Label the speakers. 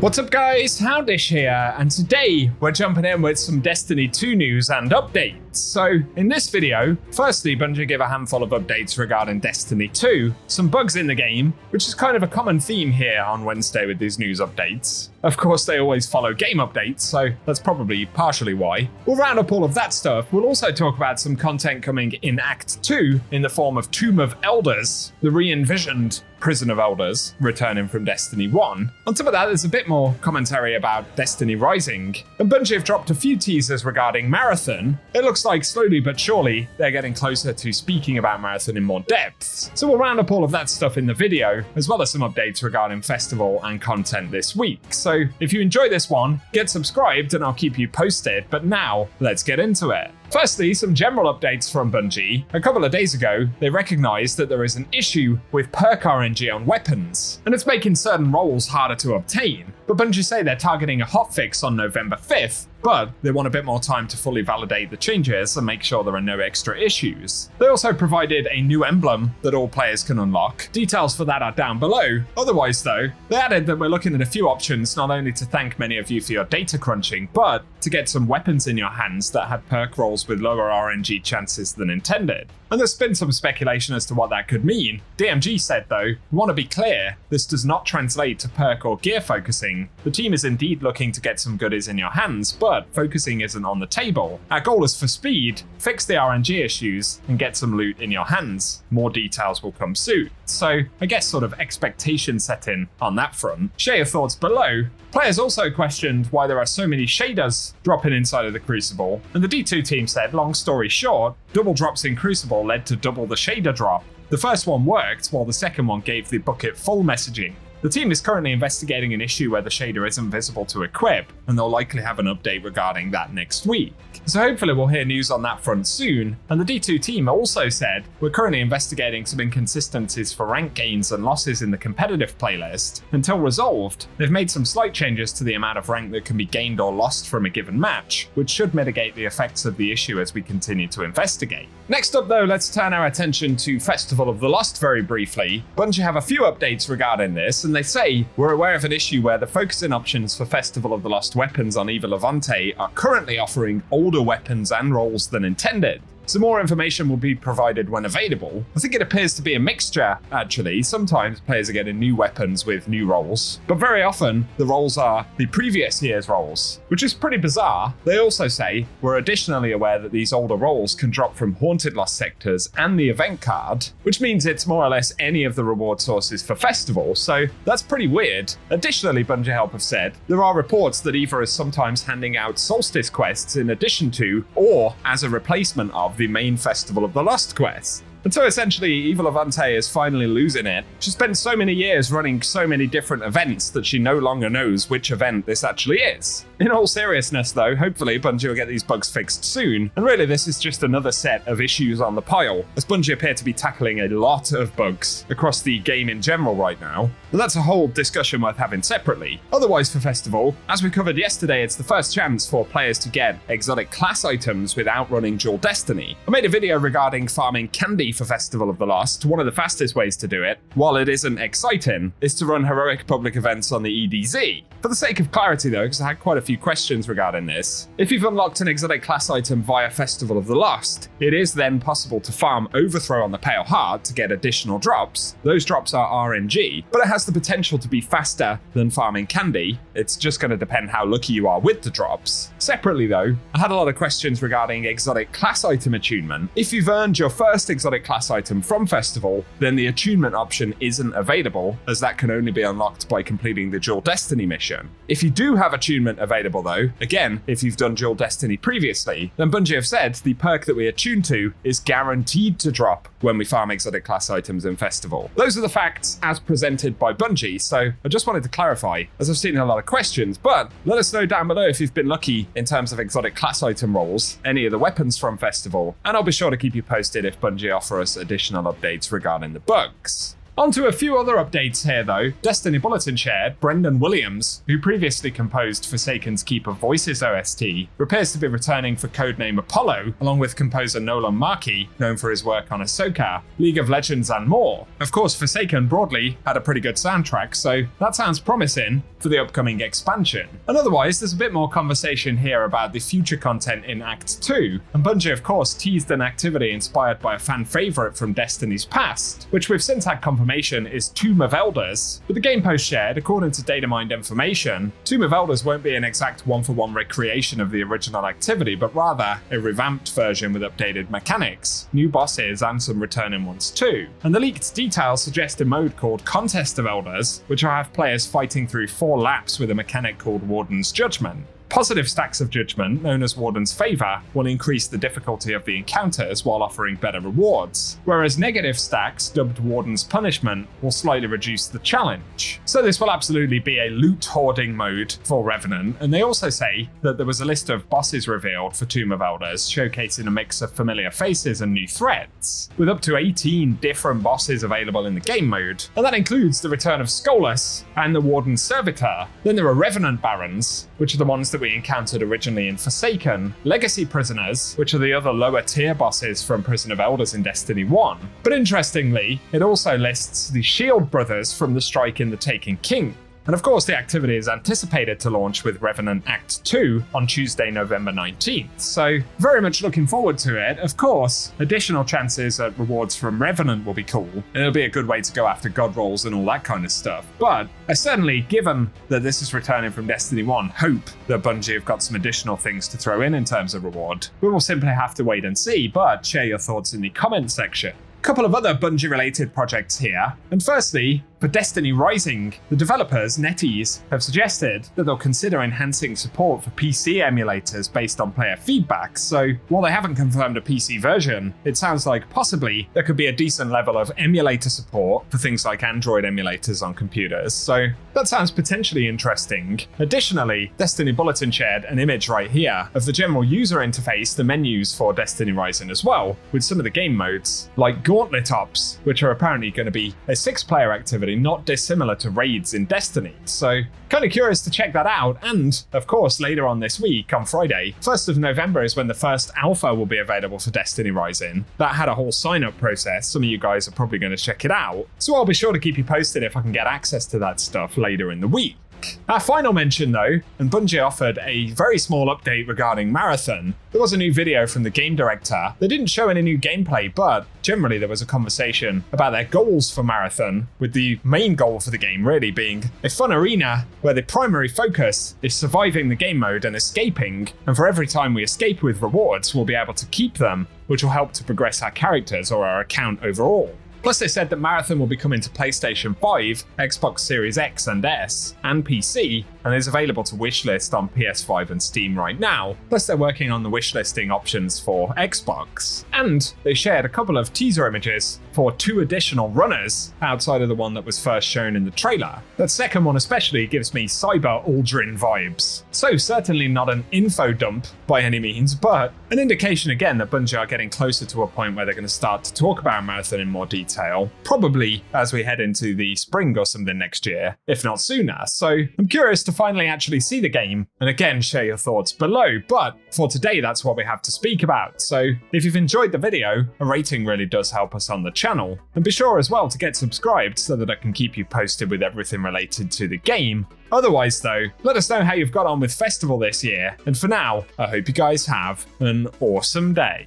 Speaker 1: What's up guys, Houndish here, and today we're jumping in with some Destiny 2 news and updates. So in this video, firstly Bungie give a handful of updates regarding Destiny 2, some bugs in the game, which is kind of a common theme here on Wednesday with these news updates. Of course they always follow game updates, so that's probably partially why. We'll round up all of that stuff. We'll also talk about some content coming in Act 2 in the form of Tomb of Elders, the re-envisioned Prison of Elders returning from Destiny 1. On top of that, there's a bit more commentary about Destiny Rising. And Bungie have dropped a few teasers regarding Marathon. It looks like slowly but surely they're getting closer to speaking about Marathon in more depth. So we'll round up all of that stuff in the video, as well as some updates regarding Festival and content this week. So if you enjoy this one, get subscribed and I'll keep you posted. But now, let's get into it. Firstly, some general updates from Bungie. A couple of days ago, they recognized that there is an issue with perk RNG on weapons, and it's making certain roles harder to obtain. But Bungie say they're targeting a hotfix on November 5th, but they want a bit more time to fully validate the changes and make sure there are no extra issues. They also provided a new emblem that all players can unlock. Details for that are down below. Otherwise though, they added that we're looking at a few options not only to thank many of you for your data crunching, but to get some weapons in your hands that had perk rolls with lower RNG chances than intended. And there's been some speculation as to what that could mean. DMG said though, we want to be clear, this does not translate to perk or gear focusing. The team is indeed looking to get some goodies in your hands, but focusing isn't on the table. Our goal is for speed, fix the RNG issues, and get some loot in your hands. More details will come soon. So I guess sort of expectation setting on that front. Share your thoughts below. Players also questioned why there are so many shaders dropping inside of the Crucible, and the D2 team said, long story short, double drops in Crucible led to double the shader drop. The first one worked, while the second one gave the bucket full messaging. The team is currently investigating an issue where the shader isn't visible to equip, and they'll likely have an update regarding that next week. So hopefully we'll hear news on that front soon. And the D2 team also said, we're currently investigating some inconsistencies for rank gains and losses in the competitive playlist. Until resolved, they've made some slight changes to the amount of rank that can be gained or lost from a given match, which should mitigate the effects of the issue as we continue to investigate. Next up though, let's turn our attention to Festival of the Lost very briefly. Bungie have a few updates regarding this, and they say, we're aware of an issue where the focusing options for Festival of the Lost weapons on Eva Levante are currently offering older weapons and roles than intended. Some more information will be provided when available. I think it appears to be a mixture, actually. Sometimes players are getting new weapons with new roles, but very often the roles are the previous year's roles, which is pretty bizarre. They also say, we're additionally aware that these older roles can drop from Haunted Lost sectors and the event card, which means it's more or less any of the reward sources for Festival, so that's pretty weird. Additionally, Bungie Help have said, there are reports that Eva is sometimes handing out Solstice quests in addition to, or as a replacement of, the main Festival of the Lost quest. And so essentially, Eva Levante is finally losing it. She spent so many years running so many different events that she no longer knows which event this actually is. In all seriousness though, hopefully Bungie will get these bugs fixed soon. And really this is just another set of issues on the pile, as Bungie appear to be tackling a lot of bugs across the game in general right now. And that's a whole discussion worth having separately. Otherwise for Festival, as we covered yesterday, it's the first chance for players to get exotic class items without running dual destiny. I made a video regarding farming candy for Festival of the Lost. One of the fastest ways to do it, while it isn't exciting, is to run heroic public events on the EDZ. For the sake of clarity though, because I had quite a few questions regarding this, if you've unlocked an exotic class item via Festival of the Lost, it is then possible to farm Overthrow on the Pale Heart to get additional drops. Those drops are RNG, but it has the potential to be faster than farming candy. It's just going to depend how lucky you are with the drops. Separately though, I had a lot of questions regarding exotic class item attunement. If you've earned your first exotic class item from Festival, then the attunement option isn't available, as that can only be unlocked by completing the Dual Destiny mission. If you do have attunement available though, again, if you've done Dual Destiny previously, then Bungie have said the perk that we attune to is guaranteed to drop when we farm exotic class items in Festival. Those are the facts as presented by Bungie, so I just wanted to clarify, as I've seen a lot of questions, but let us know down below if you've been lucky in terms of exotic class item rolls, any of the weapons from Festival, and I'll be sure to keep you posted if Bungie offer us additional updates regarding the bugs. On to a few other updates here though. Destiny Bulletin shared Brendan Williams, who previously composed Forsaken's Keep of Voices OST, appears to be returning for codename Apollo, along with composer Nolan Markey, known for his work on Ahsoka, League of Legends and more. Of course, Forsaken broadly had a pretty good soundtrack, so that sounds promising for the upcoming expansion. And otherwise, there's a bit more conversation here about the future content in Act 2, and Bungie of course teased an activity inspired by a fan favourite from Destiny's past, which we've since had confirmation is Tomb of Elders. With the game post shared, according to data-mined information, Tomb of Elders won't be an exact one-for-one recreation of the original activity, but rather a revamped version with updated mechanics, new bosses, and some returning ones too. And the leaked details suggest a mode called Contest of Elders, which will have players fighting through 4 laps with a mechanic called Warden's Judgment. Positive stacks of judgment, known as Warden's Favour, will increase the difficulty of the encounters while offering better rewards, whereas negative stacks, dubbed Warden's Punishment, will slightly reduce the challenge. So this will absolutely be a loot hoarding mode for Revenant, and they also say that there was a list of bosses revealed for Tomb of Elders, showcasing a mix of familiar faces and new threats, with up to 18 different bosses available in the game mode, and that includes the return of Skolas and the Warden's Servitor. Then there are Revenant Barons, which are the ones that we encountered originally in Forsaken, Legacy Prisoners, which are the other lower tier bosses from Prison of Elders in Destiny 1. But interestingly, it also lists the Shield Brothers from the Strike in the Taken King. And of course, the activity is anticipated to launch with Revenant Act 2 on Tuesday, November 19th. So very much looking forward to it. Of course, additional chances at rewards from Revenant will be cool. And it'll be a good way to go after god rolls and all that kind of stuff. But I certainly, given that this is returning from Destiny 1, hope that Bungie have got some additional things to throw in terms of reward. We will simply have to wait and see, but share your thoughts in the comment section. Couple of other Bungie-related projects here, and firstly, for Destiny Rising, the developers, NetEase, have suggested that they'll consider enhancing support for PC emulators based on player feedback, so while they haven't confirmed a PC version, it sounds like possibly there could be a decent level of emulator support for things like Android emulators on computers, so that sounds potentially interesting. Additionally, Destiny Bulletin shared an image right here of the general user interface, the menus for Destiny Rising as well, with some of the game modes, like Gauntlet Ops, which are apparently going to be a 6-player activity not dissimilar to raids in Destiny. So kind of curious to check that out. And of course, later on this week, on Friday, 1st of November is when the first alpha will be available for Destiny Rising. That had a whole sign-up process. Some of you guys are probably going to check it out. So I'll be sure to keep you posted if I can get access to that stuff later in the week. Our final mention though, and Bungie offered a very small update regarding Marathon. There was a new video from the game director. They didn't show any new gameplay, but generally there was a conversation about their goals for Marathon, with the main goal for the game really being a fun arena where the primary focus is surviving the game mode and escaping, and for every time we escape with rewards, we'll be able to keep them, which will help to progress our characters or our account overall. Plus, they said that Marathon will be coming to PlayStation 5, Xbox Series X and S, and PC, and is available to wishlist on PS5 and Steam right now. Plus, they're working on the wishlisting options for Xbox. And they shared a couple of teaser images for 2 additional runners outside of the one that was first shown in the trailer. That second one especially gives me Cyber Aldrin vibes. So certainly not an info dump by any means, but an indication again that Bungie are getting closer to a point where they're going to start to talk about Marathon in more detail, probably as we head into the spring or something next year, if not sooner. So I'm curious to finally actually see the game, and again, share your thoughts below. But for today, that's what we have to speak about. So if you've enjoyed the video, a rating really does help us on the channel. And be sure as well to get subscribed so that I can keep you posted with everything related to the game. Otherwise though, let us know how you've got on with Festival this year. And for now, I hope you guys have an awesome day.